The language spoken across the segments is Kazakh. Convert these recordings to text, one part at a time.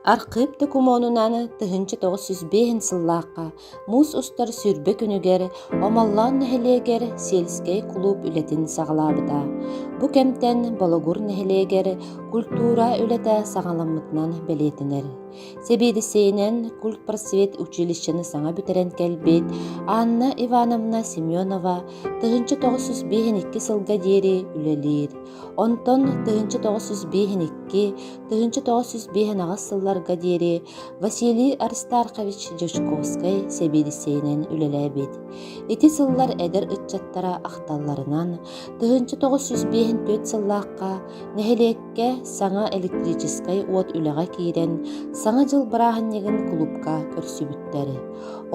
Архив документунан тыһынчы 905 сыллааққа мус устар сүрбе күнүгер омаллаан нэһилиэгер сельский клуб үлэтин саҕалаабыта. Бу кэмтэн Болохур нэһилиэгер культура үлэтэ саҕаламмытынан бэлиэтинэр. Себиидисэйинэн культ просвет училищаны саҥа бүтерэн кэлбит Анна Ивановна Семенова тыһынчы 902 сылга диэри үлэлиир. Онтон тыһынчы 902, тыһынчы 905 сылларга диэри Василий Аристархович Жочковский себиидисэйинэн үлэлээбит. Ити сыллар эдер ытчаттара ахталларынан тыһынчы 904 сыллааққа нэһилиэкке саҥа электрическай уот үлэҕэ киирэн саҥа дьыл барааһынньыгын клубка көрсүбүттэр.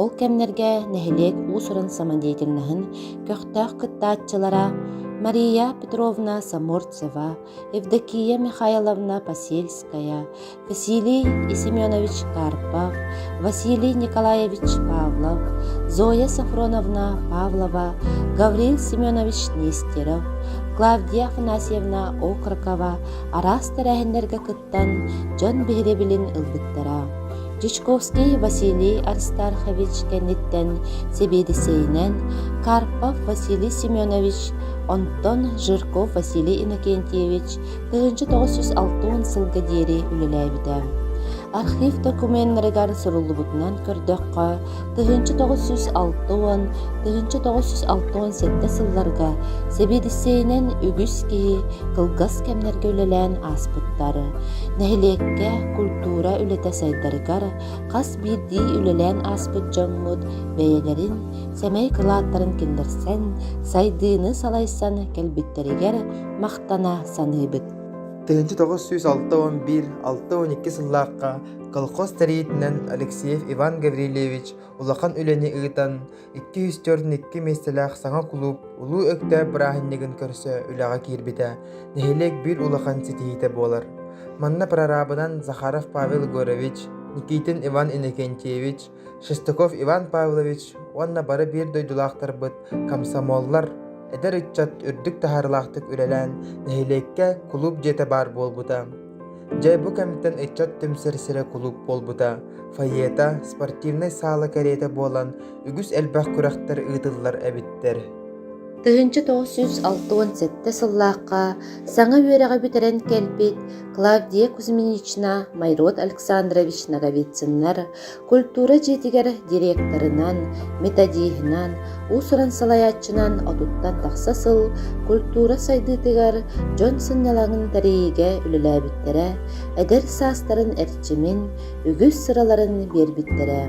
Ол кэмнерге нэһилиэк уусуран самодеятельныһын көхтөөх кыттааччылара Мария Петровна Саморцева, Евдокия Михайловна Посельская, Василий Семенович Карпов, Василий Николаевич Павлов, Зоя Сафроновна Павлова, Гаврил Семенович Нестеров, Клавдия Афанасьевна Окрокова арас тәрәһендәргә кыттан жон биһиребилин ылбыттара. Жичковский Василий Аристархович кенниттен себиидисэйинэн, Карпов Василий Семенович, Онтон Жирков Василий Иннокентьевич тыһынчы 906 сылга диэри үлэлээбитэ. Архив документтарыгар суруллубутунан көрдөккө тыһынчы 906, тыһынчы 967 сылларга себиидисэйинэн үгүс киһи кылгас кэмнерге үлэлээн ааспыттары. Нэһилиэкке культура үлэтэ сайдарыгар хас биирдии үлэлээн ааспыт дьоҥмут бэйэлэрин сэмэй кылааттарын киндерсэн сайдыыны салайсан кэлбиттеригэр махтана саныыбыт. Тыһынчы 906-11-612 сыллааққа колхоз тәрийитинэн Алексеев Иван Гаврилевич улахан үлэни ыытан 242 местелээх саҥа клуб улуу өктө барааһынньыгын көрсө үлэҕэ киирбитэ, нэһилиэк бир улахан ситиһитэ буолар. Манна прорабынан Захаров Павел Егорович, Никитин Иван Иннокентьевич, Шестаков Иван Павлович, уонна бары биир дойдулаахтарбыт комсомоллар эдер ыччат үрдүк таһарлаахтык үлэлээн нэһилиэкке клуб дьиэтэ баар буолбута. Дьэ бу кэмтэн ыччат түмсэр-сирэ клуб буолбута. Фойета спортивный саала кэриэтэ буолан үгүс элбэх күрэхтэр ыытыллар эбиттэр. Тыһынчы 967 сыллааққа саҥа үөрэҕэ бүтерэн кэлбит Клавдия Кузьминична, Майрод Александрович Наговицыннар культура дьиэтигэр директорынан, методиһынан, уусуран салайааччынан отуттан тахса сыл культура сайдыытыгар дьон сыннялаҥын тариигэ үлэлээбиттэрэ, эдер саастарын эрчимин, үгүс сыраларын биэрбиттэрэ.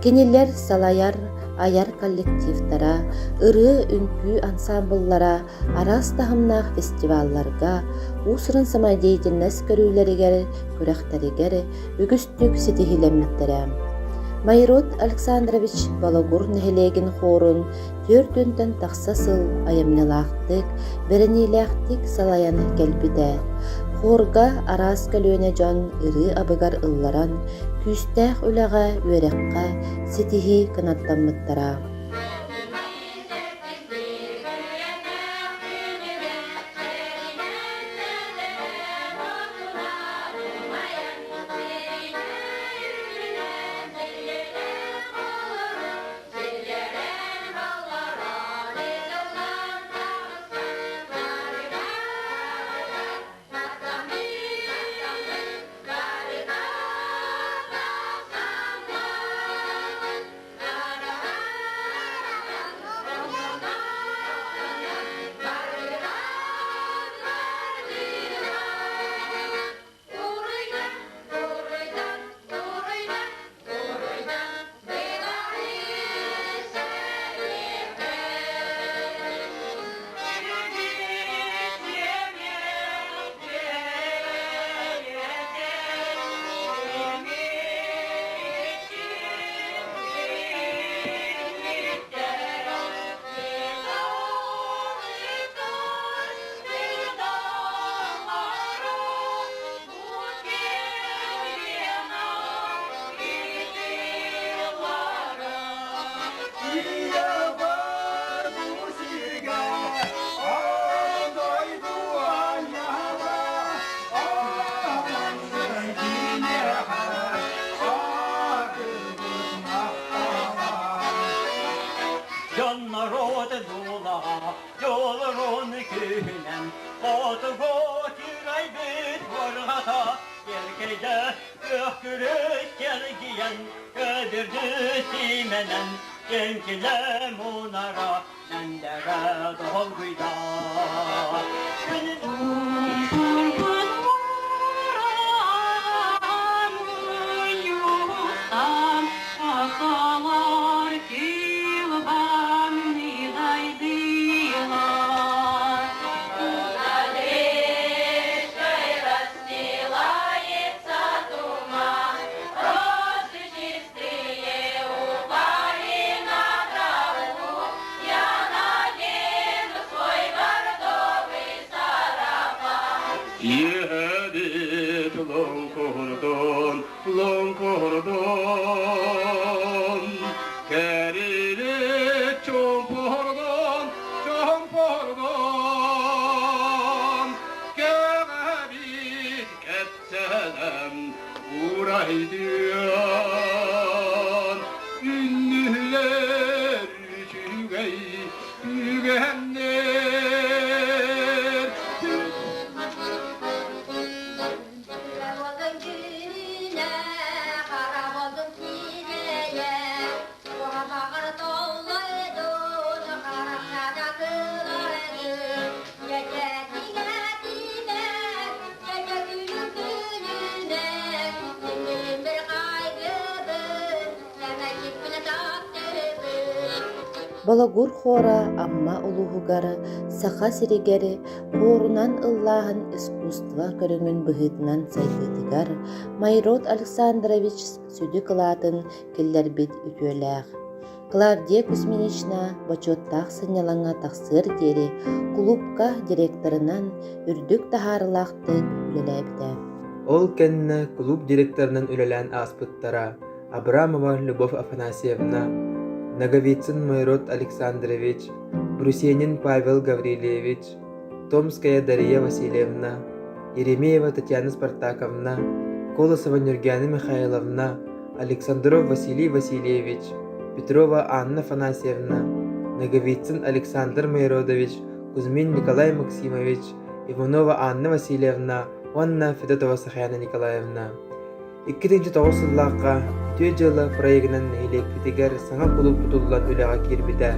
Кинилэр салаяр, аяр коллективтара, ырыы үнкүү ансамбллара, арас таһымнаах фестивалларга, уусуран самодеятельность көрүүлэригэр, күрэхтэригэр үгүстүк ситиһилэммиттэрэ. Майрод Александрович Болохур нэһилиэгин хоорун түөртүнтэн тахса сыл айамнылаахтык, беренилээхтик салаяны кэлбитэ. Хоорга араас көлүөнэ дьон ырыы абыгар ылларан күүстээх үлэҕэ үөрэххэ ситиһи кынаттаммыттара. hata yerkerde ökürük gelgiyen ödürdü simenen genkile munara nendere dolguyda Yedit long cordon, kerilik çompordon, gebit ketselem uraydiyan, ünlüler çügey, ügenler, Балагур хора амма улуһугара саха сиригери хорунан ыллааһын искусства көрүңүн быһыытынан сайгыытыгар Майрод Александрович сүдү кылаатын киллербит үтүөлээх. Клавдия Кузьминична бочоттаах сыннялаңа тахсыыр диэри клубка директорунан үрдүк тахаарылаахтык үлэлээбитэ. Ол кэннэ клуб директорунан үлэлээн ааспыттара Абрамова Любовь Афанасьевна, Наговицын Майрод Александрович, Брусенин Павел Гаврилевич, Томская Дарья Васильевна, Еремеева Татьяна Спартаковна, Колосова Нюргяна Михайловна, Александров Василий Васильевич, Петрова Анна Афанасьевна, Наговицын Александр Майродович, Кузьмин Николай Максимович, Иванова Анна Васильевна, Анна Федотова Сахяна Николаевна. 2009 сыллааққа түйе жылы проегінен нәхилек бітігер саңа клуб тұтылан үліға кербіді.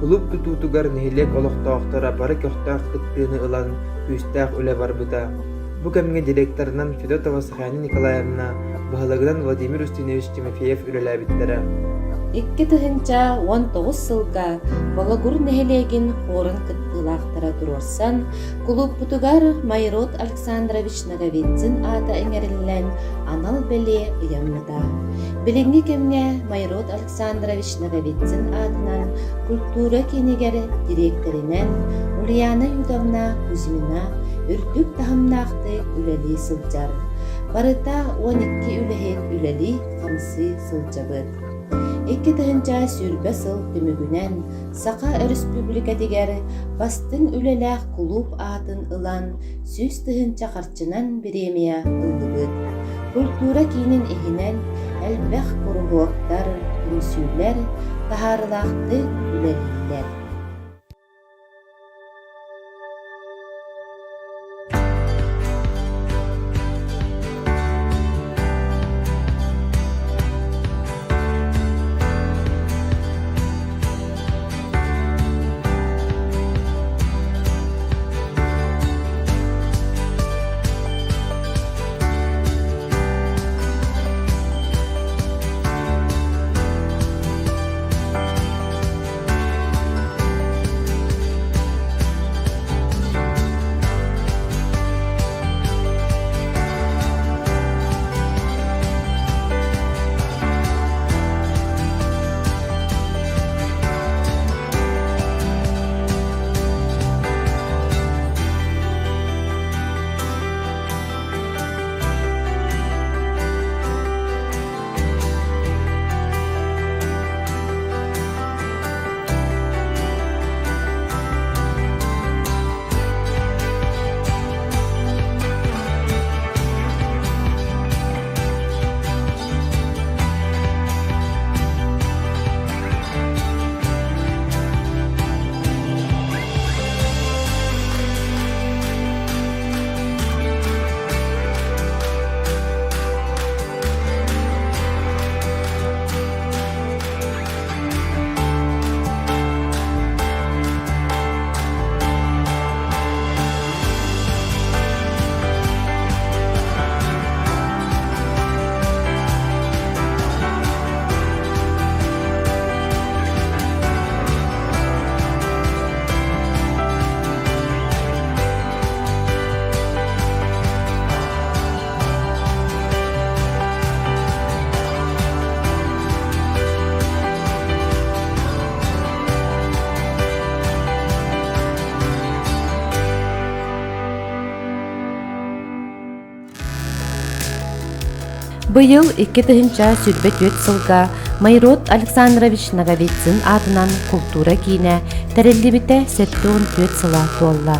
Клуб тұтутугар нәхилек олықтауқтара бары көқтақ күттіні ылан үстәқ үлі бар бұда. Бұ кәмге директорынан Федотова Сахяна Николаевна, бұғылығынан Владимир Устинович Тимофеев үлілі біттері. 2019 сылга Балагур нәхилегин хорын кыттылаақтара турорсан, клуб путугар Майрод Александрович Наговицын ата эңеріллән анал беле ыяммыда. Билинги кемге Майрод Александрович Наговицын атынан культура кенегері директоринен Ульяна Юдовна Кузьмина үрдүк тахымнақты үләли сылжар. Барыта 12 үләхет үләли қамсы сылжабыд. 2 сүрбе сыл түмігінен Сақа республика дегері бастың үлеләқ клуб атын ылан сүз тыһынча қарчынан премия ылдыбыд. Культура кейінен ehinen әлбәқ курулуактар, күнсүйлер, тахарылақты үлелілер. Быйыл 2-нча сүрбе төт сылга Майрот Александрович Наговицин атынан культура кийне тәреллибите 7-4 сыла туолла.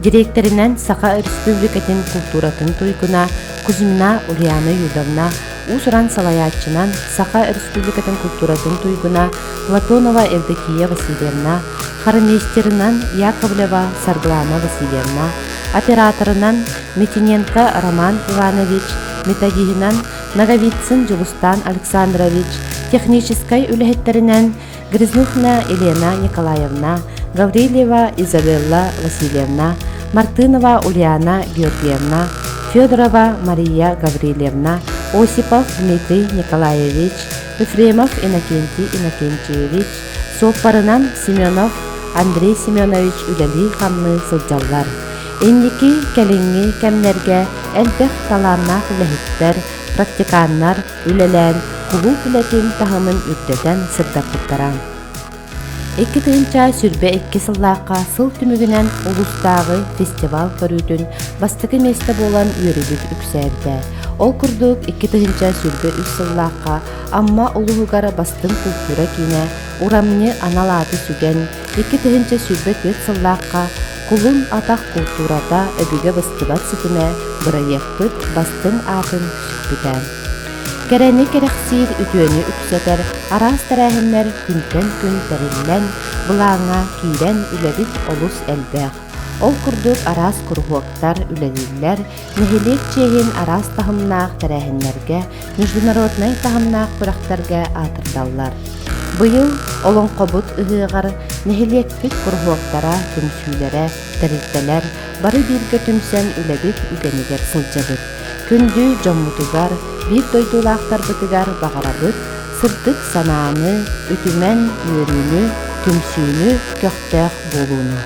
Директоринен Саха Республикатын культуратын туйгуна Кузьмина Ульяна Юдовна, Усуран Салаяччынан Саха Республикатын культуратын туйгуна Платонова Евдокия Васильевна, Хармейстеринан Яковлева Сарглана Васильевна, операторынан Митиненко Роман Иванович, методигинан Наговицин Жулустан Александрович, технической үлэхеттеринен Грязнухна Елена Николаевна, Гаврилева Изабелла Васильевна, Мартынова Ульяна Георгиевна, Федорова Мария Гаврилевна, Осипов Дмитрий Николаевич, Ефремов Иннокентий Иннокентьевич, Сопарынан Семенов Андрей Семенович үлэли хамны сылжаллар. Энники кәлеңі кәмнәргә әлбәқ таланна үләхеттер, практиканнар үләлән, кулу үләтен тахымын үрдәтен сырдапыттаран. 2-нча сүрбе 2 сыллаққа сыл түмігінен улустағы фестивал көрүтін бастықы месті болан үйрілік үксәрді. Ол күрдік 2-нча сүрбе 3 сыллаққа амма улуғығара бастың культура кейіне урамны аналаты сүген 2-нча сүрбе 4 сыллаққа Кулун атақ культурата өбіге бастыбат сытыме бұрайекпыт бастың атын сүкпітен. Кәрәні керексир үтөні үксетер, арас тәрәхінлер күнтен күн тәріллән, бұлаңа кейрен үләбіт олус әлбәқ. Ол күрдік арас күрғуқтар үләлілер, нәхелек чейін арас тахымнақ тәрәхінлерге, международнай тахымнақ бұрақтарға атырдаллар. Быйыл олон қобыт ұғығар нәхелектік күрғуқтара түмсүйлері, тәрілтелер, бары бірге түмсен үләбіт үгенегер сылжабыт. Күнді жоммутугар, bir doydulaqtar bıtıgar bağarabıt, sırtık sanağını, ütümen yörünü, tümsüğünü, köktəq bolunu.